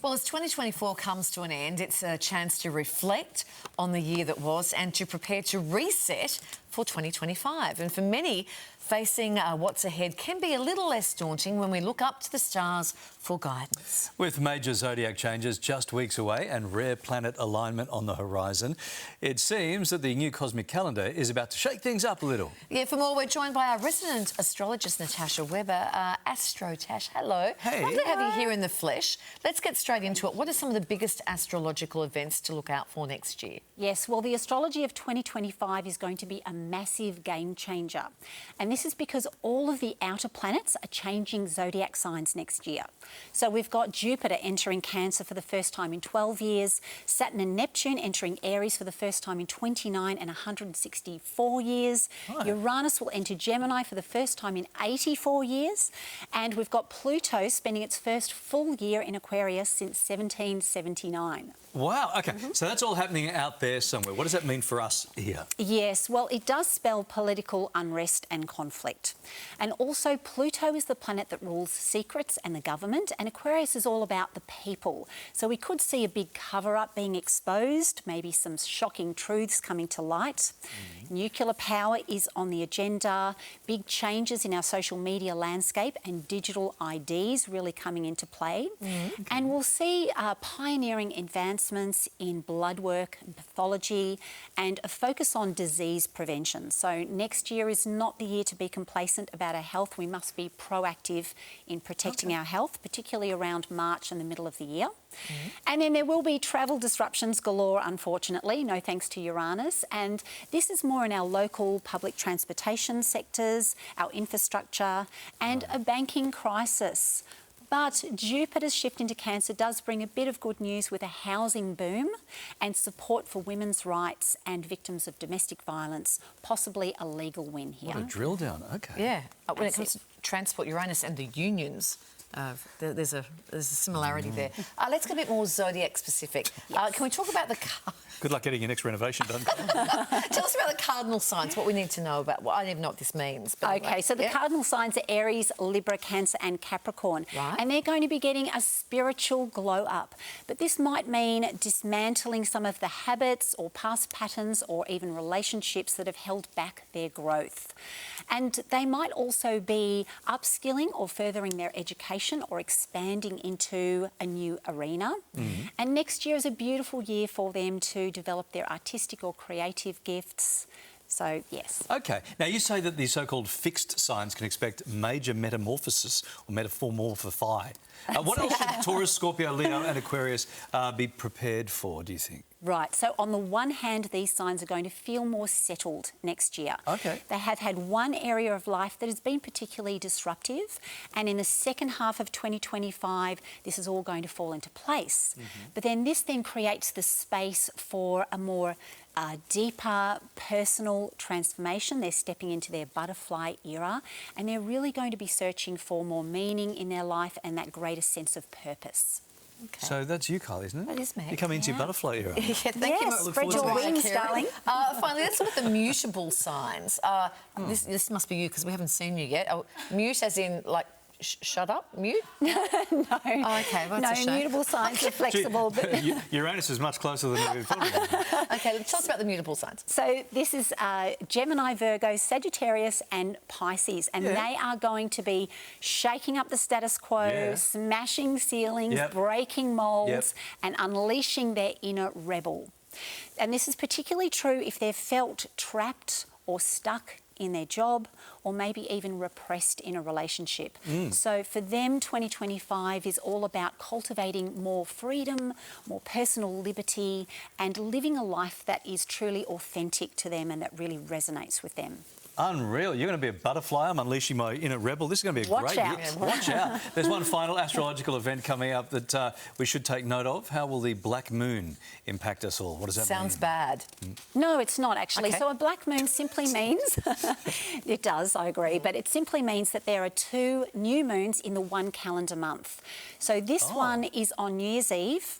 Well, as 2024 comes to an end, it's a chance to reflect on the year that was and to prepare to reset for 2025. And for many, facing what's ahead can be a little less daunting when we look up to the stars for guidance. With major zodiac changes just weeks away and rare planet alignment on the horizon, it seems that the new cosmic calendar is about to shake things up a little. Yeah, for more, we're joined by our resident astrologist, Natasha Webber. Tash, hello. Hey. Lovely to have you here in the flesh. Let's get straight into it. What are some of the biggest astrological events to look out for next year? Yes, well, the astrology of 2025 is going to be a massive game changer. And this is because all of the outer planets are changing zodiac signs next year. So we've got Jupiter entering Cancer for the first time in 12 years, Saturn and Neptune entering Aries for the first time in 29 and 164 years. Oh. Uranus will enter Gemini for the first time in 84 years. And we've got Pluto spending its first full year in Aquarius since 1779. Wow, OK. So that's all happening out there somewhere. What does that mean for us here? Yes, well, it does spell political unrest and conflict. And also, Pluto is the planet that rules secrets and the government, and Aquarius is all about the people. So we could see a big cover-up being exposed, maybe some shocking truths coming to light. Nuclear power is on the agenda, big changes in our social media landscape and digital IDs really coming into play. And we'll see pioneering advancements in blood work and pathology and a focus on disease prevention. So next year is not the year to be complacent about our health. We must be proactive in protecting our health, particularly around March and the middle of the year. And then there will be travel disruptions galore, unfortunately, no thanks to Uranus. And this is more in our local public transportation sectors, our infrastructure, and a banking crisis. But Jupiter's shift into Cancer does bring a bit of good news with a housing boom and support for women's rights and victims of domestic violence, possibly a legal win here. What a drill down, OK. Yeah, when it comes to transport, Uranus and the unions, there's a similarity there. Let's get a bit more zodiac specific. Can we talk about the... Good luck getting your next renovation done. Tell us about the cardinal signs, what we need to know about. Well, I don't even know what this means. But OK, so the cardinal signs are Aries, Libra, Cancer and Capricorn. Right. And they're going to be getting a spiritual glow up. But this might mean dismantling some of the habits or past patterns or even relationships that have held back their growth. And they might also be upskilling or furthering their education or expanding into a new arena. And next year is a beautiful year for them to develop their artistic or creative gifts. So, yes. OK. Now, you say that the so-called fixed signs can expect major metamorphosis or metamorphophy. What else should Taurus, Scorpio, Leo and Aquarius be prepared for, do you think? Right. So, on the one hand, these signs are going to feel more settled next year. OK. They have had one area of life that has been particularly disruptive, and in the second half of 2025, this is all going to fall into place. But then this creates the space for a more deeper personal transformation. They're stepping into their butterfly era, and they're really going to be searching for more meaning in their life and that greater sense of purpose. Okay. So that's you, Carl, isn't it? That is me. You're coming into your butterfly era. Yeah, thank you. Spread your wings, darling. Finally, let's look at the mutable signs. This must be you because we haven't seen you yet. Mute as in, like, shut up? Mute? No. Oh, OK, well, that's a shame. Mutable signs are flexible. But Uranus is much closer than we thought. OK, tell us about the mutable signs. So this is Gemini, Virgo, Sagittarius and Pisces, and they are going to be shaking up the status quo, smashing ceilings, breaking moulds and unleashing their inner rebel. And this is particularly true if they've felt trapped or stuck in their job or maybe even repressed in a relationship. So for them, 2025 is all about cultivating more freedom, more personal liberty and living a life that is truly authentic to them and that really resonates with them. Unreal. You're going to be a butterfly. I'm unleashing my inner rebel. This is going to be a great year. Watch out. There's one final astrological event coming up that we should take note of. How will the black moon impact us all? What does that mean? Sounds bad. No, it's not actually. So a black moon simply means... It does, I agree, but it simply means that there are 2 new moons in the one calendar month. So this one is on New Year's Eve.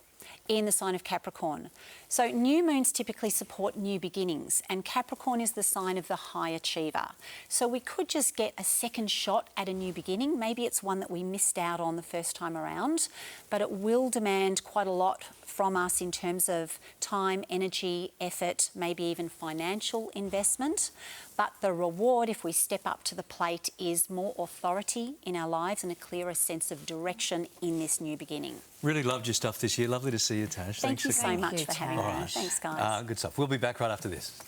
in the sign of Capricorn. So new moons typically support new beginnings, and Capricorn is the sign of the high achiever. So we could just get a second shot at a new beginning. Maybe it's one that we missed out on the first time around, but it will demand quite a lot from us in terms of time, energy, effort, maybe even financial investment. But the reward, if we step up to the plate, is more authority in our lives and a clearer sense of direction in this new beginning. Really loved your stuff this year. Lovely to see you, Tash. Thank you so much you, for having Tash. me. Thanks, guys. Good stuff. We'll be back right after this.